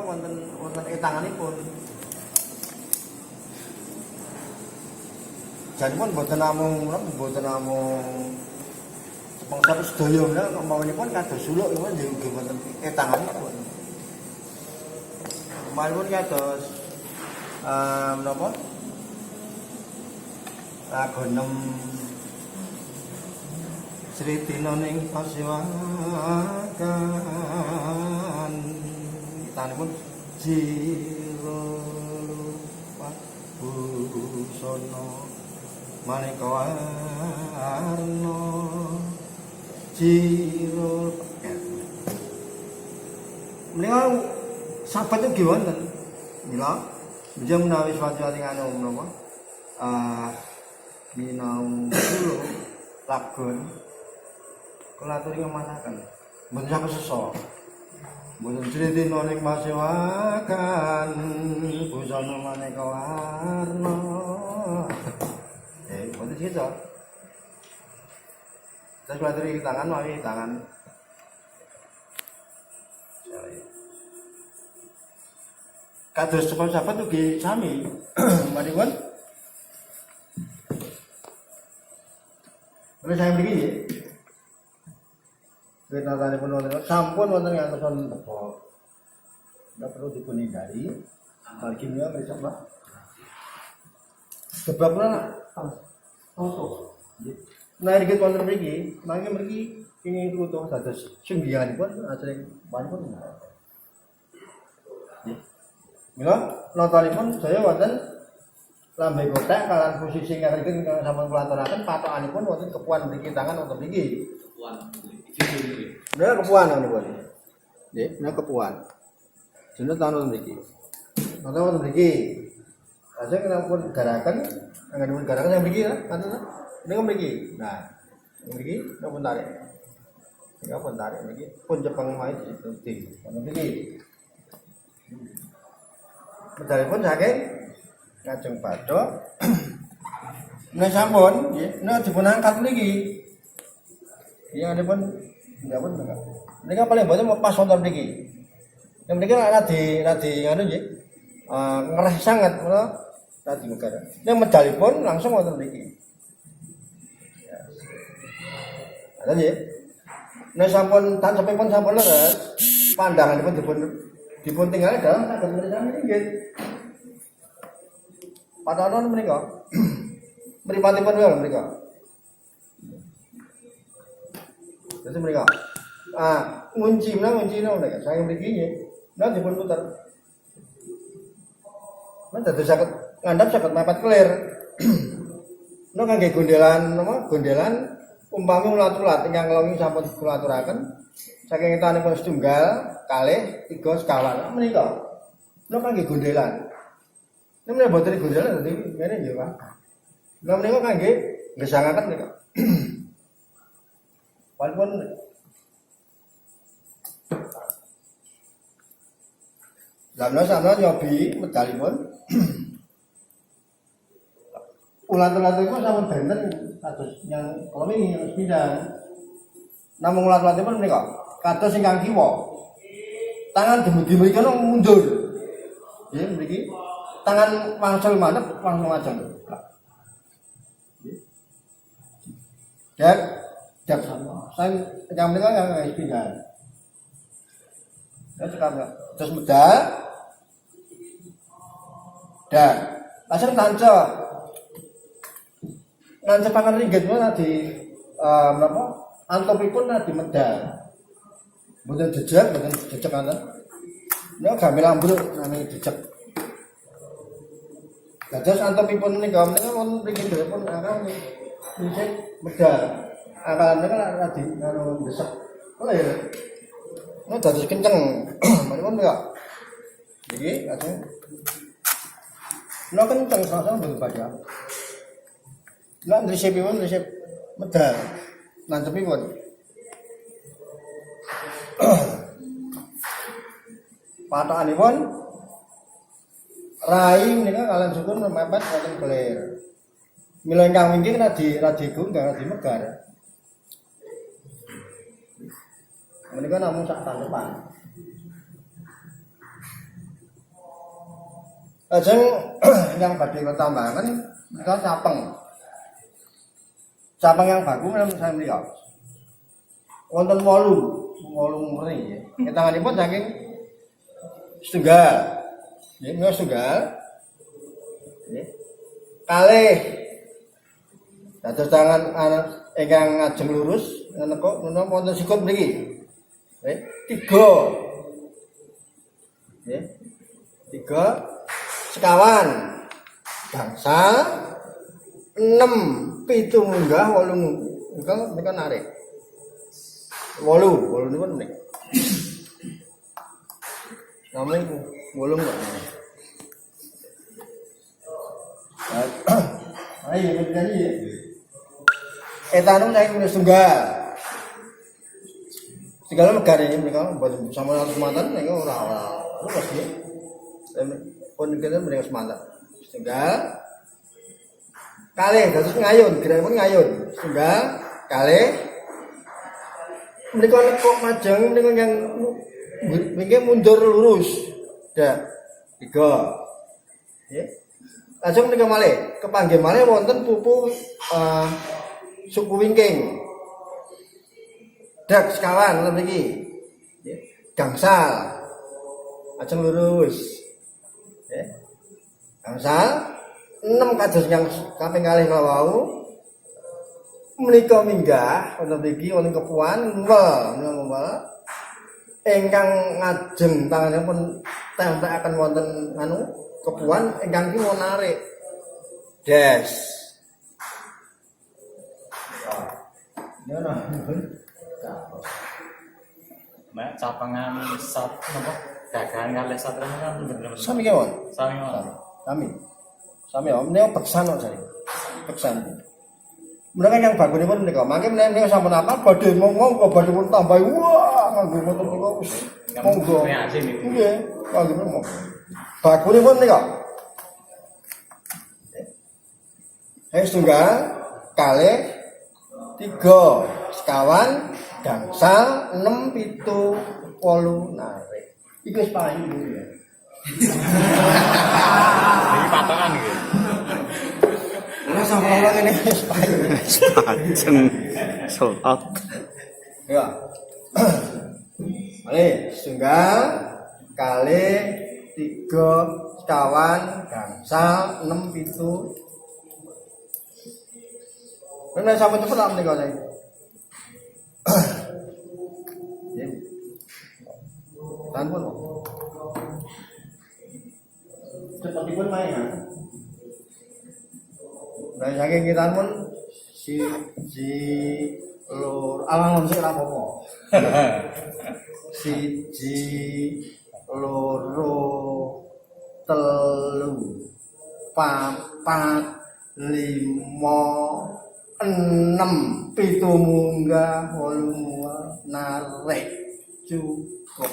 wonten etanganipun. Janipun mboten namung sepengser sedaya menawi mawanipun kados suluk nggih wonten etanganipun. Mawanipun kados menapa? Ragonem Sri Dina ning Pasewakan tanipun jiro lupa busana maneka warna jiro menika sahabat nggih wonten mila njeng menawi swati anu menapa minau kula lagon kula aturi ngemanaken mboten saged sesa mboten critino ning Pasewakan busana maneka warna mboten gitu terus kula aturi tangan mawi tangan kados sahabat ugi sami maripun terus saya begini kita tadi pun sampun wonten ngantos wonten teko ndak perlu dipunhindari marginnya mereka Pak sebab foto nah iki wonten mriki mangke mriki ingin foto dados sunggihanipun asring panipun mila nontonipun saya wonten lambe kotak kalan posisi ngarekin sampun kula aturaken patokanipun wonten kepuan mriki tangan wonten mriki. Kepuan. Bener kepuan niku. Nggih, menika kepuan. Jenenge tahun wonten mriki. Nonton wonten mriki. Lajeng pun garaken, anggenipun garaken yang mriki ya, ngoten. Niku mriki. Nah, mriki napa tarik. Niku pun tarik mriki, pun Jepang wae di wonten mriki. Medalipun saking kajeng badha nek sampun nggih nek dipun angkat mriki iya nipun ndapun nika paling mboten pas wonten mriki nek mriki radi anu nggih ngereh sanget menawa radi negara nek medalipun langsung wonten mriki ya nggih nek sampun tansepipun sampun leres pandanganipun dipun tinggal dalam saged menika nggih padanan menika mripatipun wae menika. Dadi menika. Nguncina menika saya mriki nggih. Nah dipun puter. Nah dados saged ngandhap saged mepet clear. Nah kangge gondelan napa? Gondelan umpami ulat-ulat ingkang ngelongi sampun kula aturaken saking etanipun setunggal, kalih, 3 sekawan menika. Nah kangge gondelan. Nek boten gondelan dadi ngene nggih Pak. Lah menika kangge gesangaken menika. Walaupun Lamno nyobi medalipun. Ulat-ulat iku sampun benten kados yang kala wingi yang sepindhan. Namung ulat-ulatipun menika kados ingkang kiwa. Tangan dumugi mriki mundur. Nggih mriki tangan wangsul manep langsung ajeng. Jak sama. Saya yang menika yang pindah. Ya cekap terus medal. Dan langsung tancap. Nancepangan ringgit menika di menapa? Antopipun di medal. Mboten jejak kanten. Nek gamel ambruk nami jejak. Dados antopipun menika wonten mriki pun akan dhisik medal. Akalan menika radi karo desek. Clear. Nek dados kenceng. Menipun menika. Iki ajeng. Nek kenceng sama mboten padha. Nek ndrisipipun medal. Nancepipun. Patokanipun rai menika kalian sukun mepet wonten clear. Mila ingkang wingking radi gunggang radi megar. Menika namung sak tantepan. Lajeng yang badhe ketambahan menika capeng. Capeng yang baku menawi saya melihat. Wonten 8 meri ya. Ketanganipun saking setunggal. Nggih, menika setunggal. Nggih. Kalih dados tangan ingkang ngajeng lurus menika wonten sikut mriki. Nggih, 3. Nggih. 3 sekawan gangsal 6 7 munggah 8 menika narik 8 niku menika namanya 8 kok ayo jadi ya etanum saya punya segala negara ini mereka sama atas mantan mereka orang lu pasti pun kita mereka semangat setunggal kali terus ngayun kira pun ngayun setunggal kali mereka kok majang mereka yang mereka mundur lurus dah 3 ya langsung mereka malih kepanggih malih wonten pupu suku wingking dak sekawan lagi gangsal ajeng lurus gangsal 6 kados yang kaping kalih wau menika minggah wonten mriki wonten kepuan ngwel ingkang ngajeng tanganipun tempekaken wonten kepuan ingkang ki narik des ya nah Mak capangan sat napa dagangan kalih satria kan bener-bener sami kewon sami om menika beksan kok jare beksan mereka yang bagunipun menika mangke menika sampun apa badhe ngomong kok badhe pun tambah wah nganggo motor menika wis monggo nggih kangge monggo bagunipun menika setunggal kalih 3 sekawan gangsal 6 7 8 narik iku wis paling ya iki patokan iki ora sampe ora ngene wis paling Panjang sold out. ya malih setunggal kalih 3 sekawan gangsal 6 7 Nek sampe cepet lah menika saya. Ya. Tanpun. Cepetipun main ya. Nah saking kita pun si lur awang sik ora apa-apa. Siji loro telu papat 5 6 7 munggah 8 narik cukup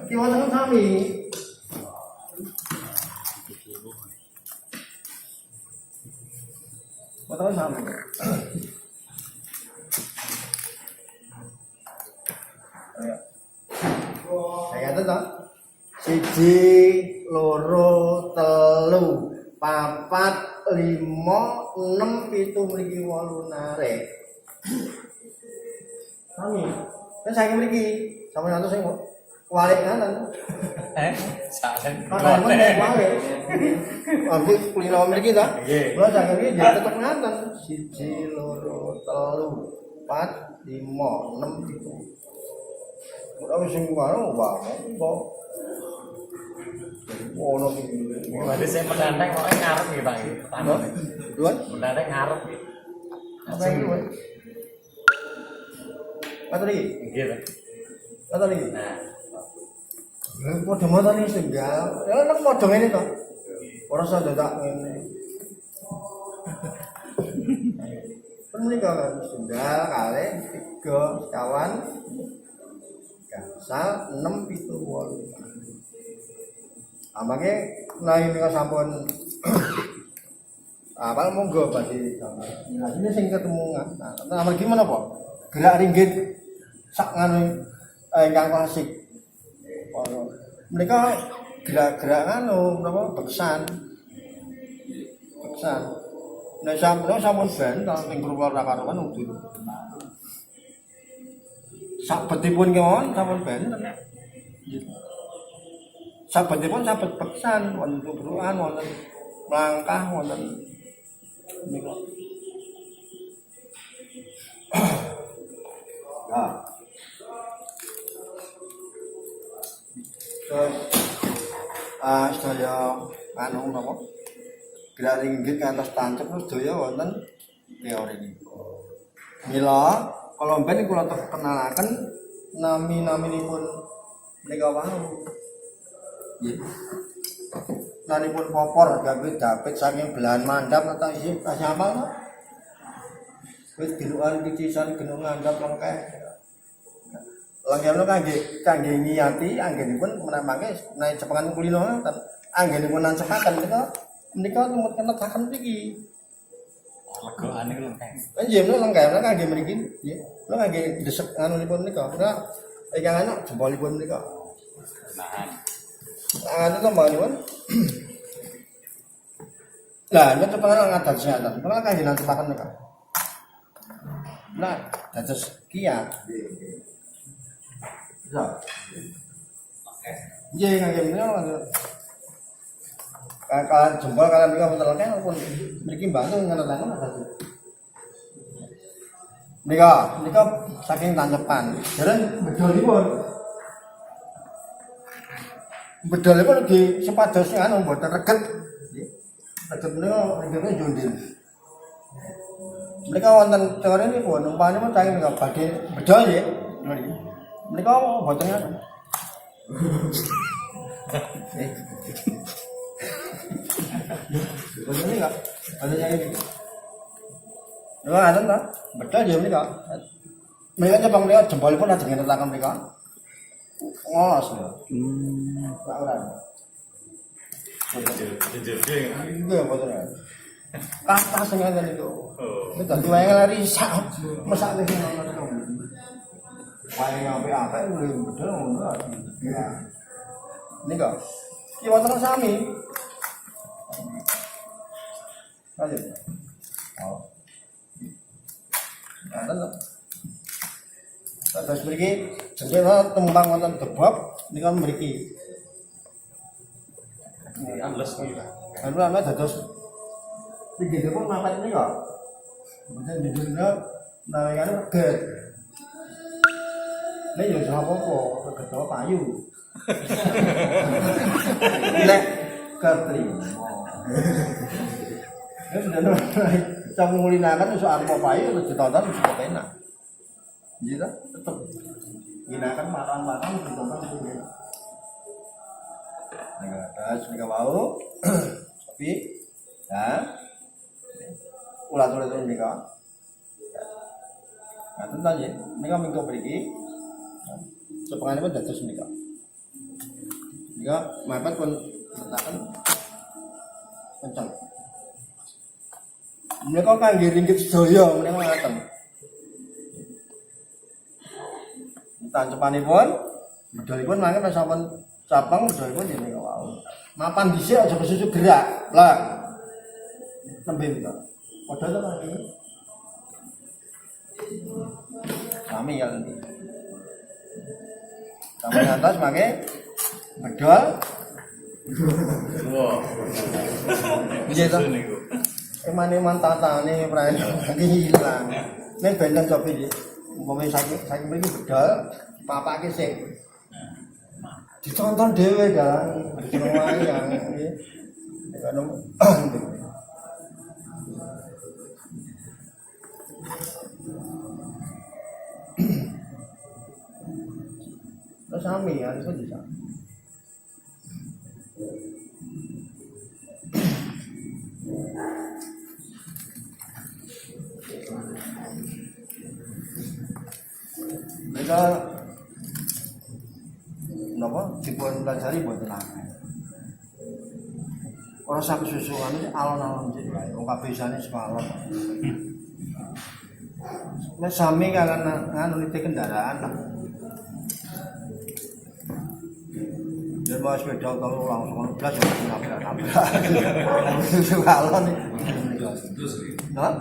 iki wonten sami wonten sami saya kata siji loro telu papat 5 6 7 mriki 8 narik sami kan saya mriki sampeyan atus sing walik kanan Saken. walik ambil kulino mriki ta Nggih. kula sak iki ya tetep ngaten siji loro telu 4 5 6 7 ora wis sing karo wae kok ono iki. Berarti saya menandeng kok ngarep nggih Pak iki. Pertama. Duan? Menandeng ngarep nggih. Apa iki, Duan? Apa iki? Nggih, Pak. Apa iki? Nah, Padha motor iki tunggal. Ya nek padha ngene to. Ora usah dadak ngene. Menika kan tunggal kalih 3 sekawan gangsal 6 7 8. Amangke menawi menika sampun apa monggo badhe nah ini sing ketemu nah gimana Pak gerak ringgit sak ngene ingkang klasik. Mereka gerak-gerak anu napa beksan. Beksan. Nek sampun ben ing grup ora karuan udu. Sabetipun kemawon sampun ben. Sabetipun sabet beksan wonten tubrukan wonten langkah wonten niku. Nah. Sedaya anu napa? Gerak inggih kantos tancep sedaya wonten teori niku. Mila kala ben kula kenalaken nami-naminipun menika wau. Nggih. Nanipun popor gawe dapet saking belahan mandap atau isi tasih amal to. Wis dilukan titisan genung ngandap lengkeh. Langkahipun kangge ngiyati anggenipun menamake naik cepengan kulino ngoten. Anggenipun nancepaken menika tumut kenetaken mriki. Legoane lengkeng. Nggih menika lengkeh kangge mriki nggih. Kula kangge desek anunipun menika. Menika ingkang ana jempolipun menika. Nahan. Anu to mawon. Lah nek cepengan ngadat kesehatan. Kula kangge nancepaken menika. Nah, dados kiat. Bisa. Oke. Nggih ngangge menika kalian jempol kalian menika wonten lengkeng pun mriki bantu ngenetaken dados. Menika saking tancepan. Dereng bedolipun. Bedolipun lagi sepados anu mboten reget. Nggih. Reget menika regete jundil. Mereka wonten teori ini pun umpamane men saking menika badhe bedol nggih. Mereka boten ngoten. Boten niku. Ada yang ini. Lha ada ta? Bedol ya menika. Mereka cepang menika jempolipun lajeng ngenetaken menika. Ngolos lho. Sak ora. Nggih boten. Kata sing ngene niku. Nek dadi wae lari sak mesak wis ngono. Wae apik-apik mulih bedol ngono. Ya. Nika. Ki wonten sami. Lanjut. Oh. Ada. Terus mriki jenenge tembang wonten debab nika mriki. Ambles iki. Anu ame dados pinggire pun mapan nika. Mboten dijurna nawengane reget. Nek yo ora apa-apa, reget payu. Nek ketrimo. Ya sudah sama ngulinakan iso arep payu terus ditonton wis enak. Nggih ta? Tetep nginakan marang-marang ditonton wis enak. Nek ada sing wau tapi ya ulat-ulat menika. Nah, tentang ya, menika minggu mriki sepenganipun dados menika. Menika mapet pun mentaken kencang. Menika kangge ringgit sedaya menika ngaten. Tancepanipun bedolipun mangke sampun cabang bedolipun ya menika wau. Mapan dhisik aja kesusu gerak. Lah. Nembe menika. Padha to Pak iki. Sami ya nanti. Sampai atas mangke bedol. Wah. Nggih to. Eman-eman tatane praene hilang. Nek benten cobi iki. Umpame saiki mriki bedol, papake sik. Ditonton dhewe kan. Semua yang nggih. Nek Terus sami ya, itu bisa. Mereka napa dipun pelajari mboten akeh. Ora sak susuane alon-alon sik wae. Wong kabeh isane sekolah. Mas sami kan nganu niti kendaraan lah. Dan mau sepeda kalau langsung belas ya nabrak. Kalau nih. Hah?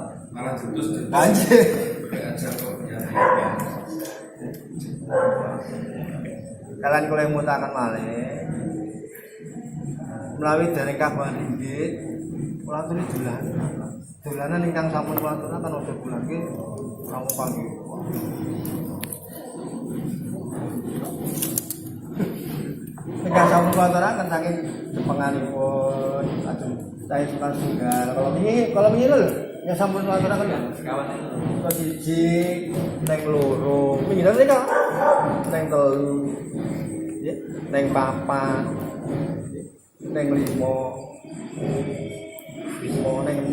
Anjir. Kalian kalau yang mutakan malih melalui dari kabar ringgit pulang tuh bulan bulanan ingkang sampun pulang tuh kan udah bulan ke kamu pagi ingkang sampun pulang tuh kan saking jepenganipun aduh saya suka tunggal kalau ini loh yang sampun pulang tuh kan kalau siji neng loro pinggiran mereka neng telu neng papat neng limo neng 6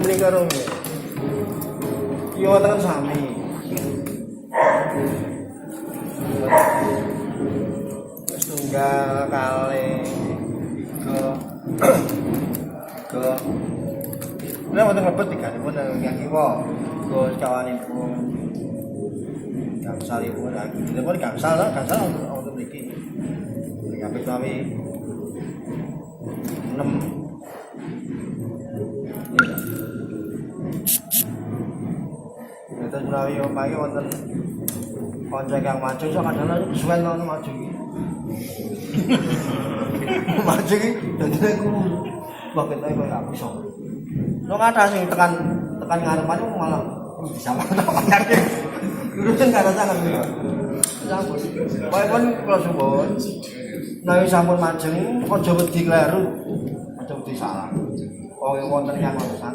mereka dong iya tekan sami setunggal kali ke ini waktu ngebet ikan pun yang kiwa ke kawanipun gamsalipun kita pun gamsal untuk memiliki sampai kami 6 kita menawi pagi wonten kanca kang maju sok kadang suwen nang maju iki maju iki dadi aku bakal ae kok gak bisa no kata sing tekan ngarepan malah bisa malah urusan kada sangat lho sampun pokoke pun kula suwun nek sampun majeng aja wedi kleru aja wedi salah pokoke wonten yang urusan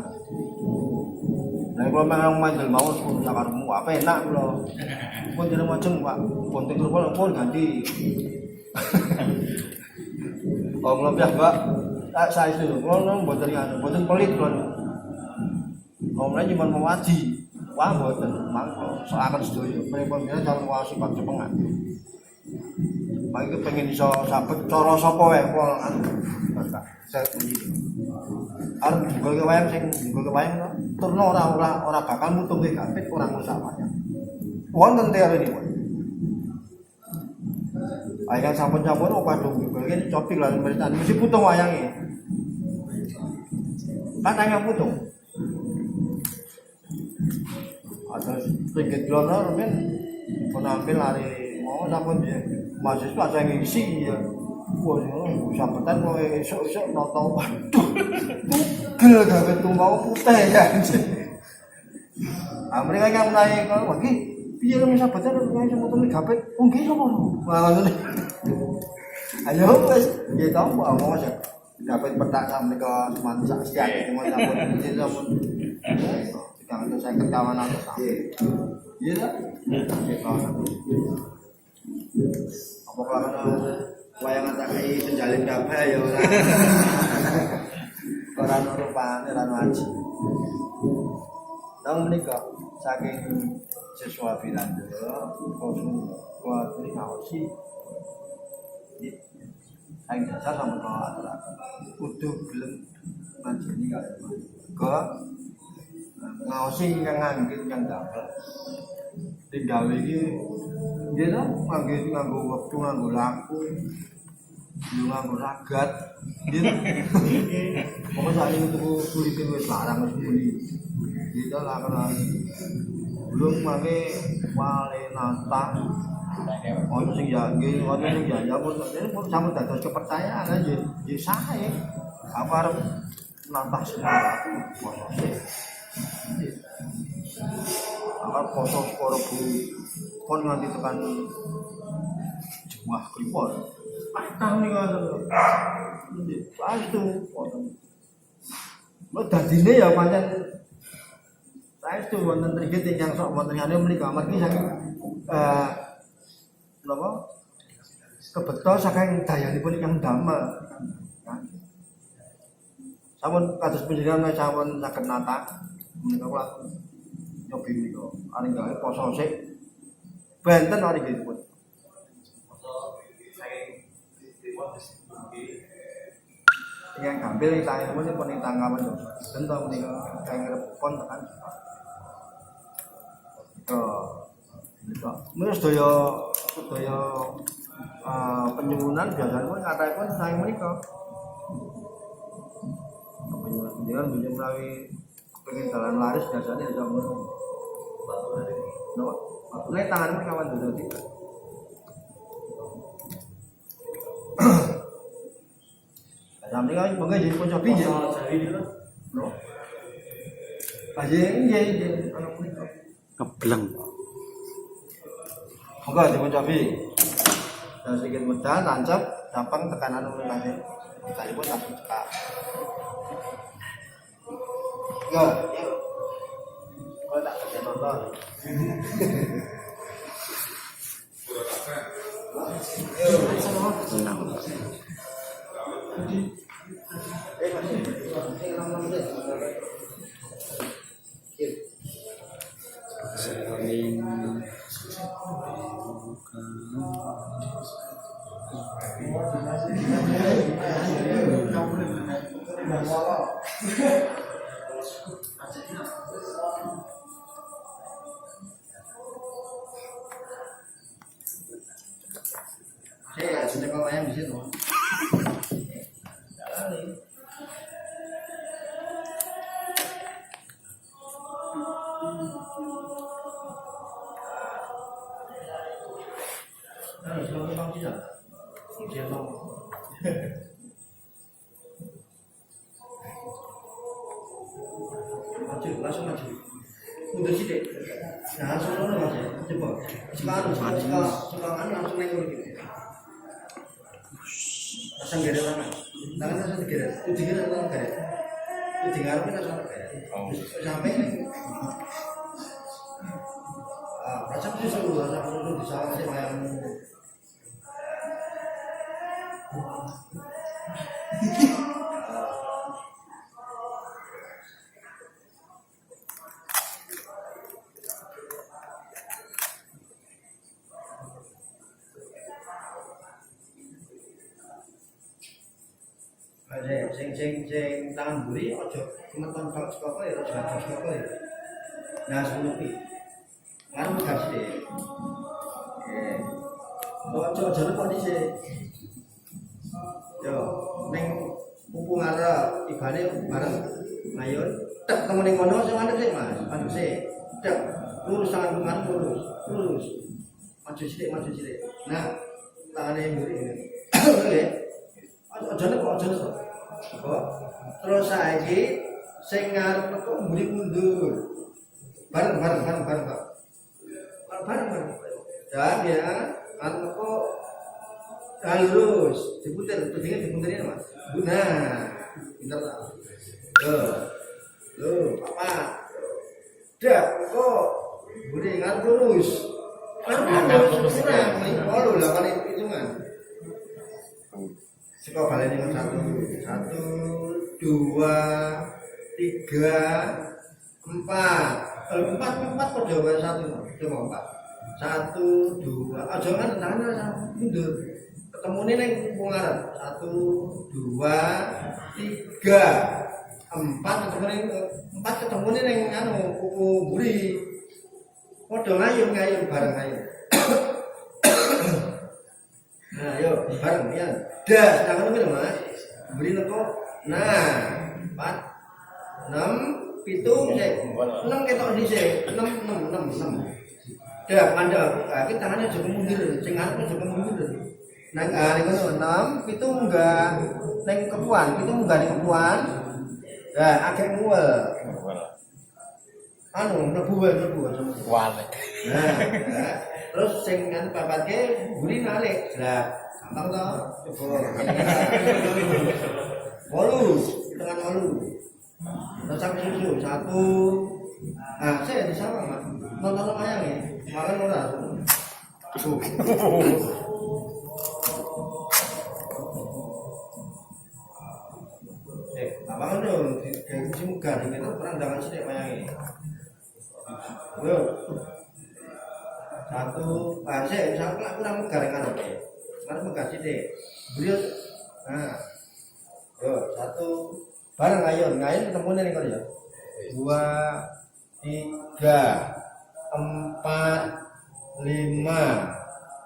nek kula memang mandel mau pun sakarmu apa enak kula pun jeneng majeng Pak bonten kula pun ganti oh kula piye Mbak saya itu kula mboten pelit kula omne cuma mewadi wah mboten mangko soaken sedaya pripun menawa calon wasi Pak Jepengan mangke pengen iso sabet cara sapa wae kula saya arep nggolke wayang sing nggolke wayang turno ora bakal mutuhe gapit ora ngusahanya wonten teorinipun ayekan sampun-sampun padung nggolke copik lan meritan mesti putung wayange katanya putung ada sedikit donor kan menampil hari mau sampun dia mahasiswa ada yang ngisi ya wah sampetan mau esok nonton waduh tugel gawe tumbang putih ya mereka yang mulai kalau lagi piye lho sampetan kok iso motor gapet oh nggih sapa ngono ayo wis ya tau apa aja gapet petak sampe ke semansa sekian cuma sampun jangan tuh saya ketahuan atau sampai, iya tak? Apa kalau wayangan tak kayak penjalin kafe ya orang rupanya orang wajib. Nang menikah saking siswa Belanda, kuat ini ngawasi, saya dasar sama kalau udah belum manjini kalau ngawasi yang nganggit yang dapat tinggal lagi dia tuh nganggit nganggo waktu nganggo laku nganggo ragat dia pokoknya saat ini tuh kulitin wes larang wes muli kita lah karena belum pakai wale nata orang sing janggil orang sing jaya pun sama dados kepercayaan aja jadi saya apa harus nata semua proses akan foto skor kon nganti tekan jumlah klipor patang nih kan pasti foto lo dadine ya pancen saya itu wonten trigit yang sok wonten ngene mriki amargi saking napa kebetul saking dayanipun yang damel sampun kados panjenengan sampun saged nata menika kula nyobi menika ari gawe poso sik benten ari nggih pun yang ngambil tangan pun pun tanggapan tuh tentu nih kayak ngerepon kan itu menurut daya penyembuhan biasanya pun kata pun saya menikah dia kan bisa melalui pengen jalan laris biasanya di dalam ini tanganmu kawan dulu tidak sampai kami bangga jadi pun cobi je no aja ini anak menikah Ngebleng. enggak jadi pun cobi dan sedikit medal tancap gampang tekanan tadi tadi pun tak suka enggak ya kalau tak kerja nonton Saya sudah kalau ayam di situ. Maju, langsung maju. Mundur sedikit. Nah, langsung mana mas? Coba. Sekarang langsung naik lagi. Pasang geret tangan. Tangan langsung digeret. Digeret tangan geret. Digaruk langsung geret. Sampai ini. Rasa susu di sawah sih ayam. Sing tangan buri ojo kemeton kalau sekolah ya ojo sekolah ya. Nah senupi. Kan kasih deh. Ojo kok dhisik. Yo ning mumpung arep ibane bareng mayun tek temu ning kono sing mandek sik Mas. Mandek sik. Tek lurus tangan kuman lurus. Maju sithik. Nah, tangane mburi ngene. Nggih. Ojo kok. Terus saiki sing ngarep kok mburi mundur. Bareng. Dan ya, kan kok lurus, diputerin Mas. Nah, pinter tak? Apa? Dak kok mburi ngarep lurus. Lurus. Kalau lah kali hitungan. Sekolah balik ini 1, 2, 3, 4. 4 kok jawaban 1. Coba 4. 1, 2. Aja kan tangannya mundur. Ketemu nih neng pungaran. 1, 2, 3, 4 ketemu nih neng kuku buri. Podo ngayun bareng ngayun. Nah, yuk bareng ya. Das, tangan lu Mas. Beri neko. Nah, 4 6 7 6 ketok dhisik. 6. Dah, mandek. Iki tangannya juga mundur, sing ngarep juga mundur. Nang niku 6 7 enggak ning kepuan, itu enggak ning kepuan. Nah, akeh muwel. Mlebu. Wale. Nah, terus sing kan papatke buri narik. Lah, gampang to. Coba. Walus, tangan walus. Rasa susu 1. Ah, saya di sawah, Mas. Nonton ayam ya. Makan ora. Abang dong, kayak kucing muka di kita perang dengan sini mayangi. Yo. 1, saya misalnya kurang megarengan oke. Sekarang megah sithik. Beliau nah Yo, 1 bareng ayo ngayon ketemu nih kalau ya. 2 3 4 5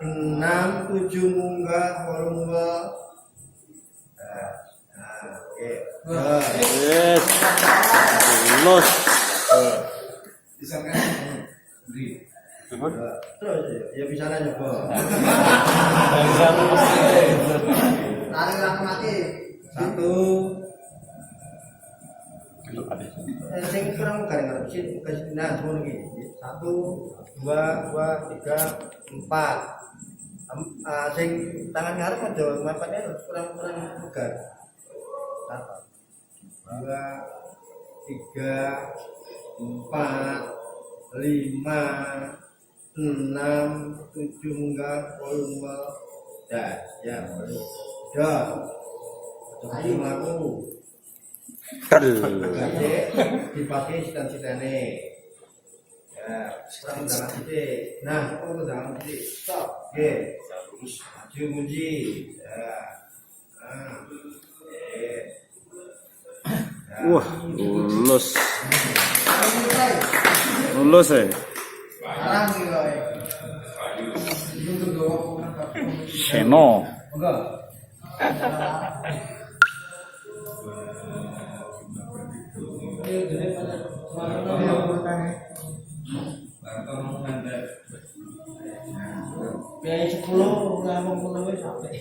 6 7 munggah 8 munggah. Oke. Yes. Lulus. Terus ya bisa nanya kok. Tarik aku mati. 1 sing kurang garing sih nah ngono iki. 1 2 3 4. Sing tangan ngarep aja mapane kurang pegat. 1 2 3 4 5 6 7 enggak 8 ya udah ayo aku dipakai cita-citane ya kurang dalam titik nah kurang dalam titik stop oke maju muji ya Wah, lulus. Lulus ya. sekarang nih Seno. enggak biaya 10 ngomong wis sampai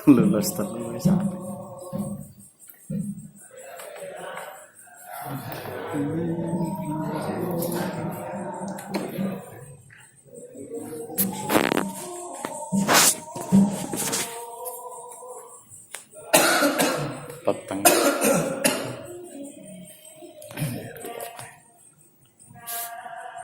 Lulus terus.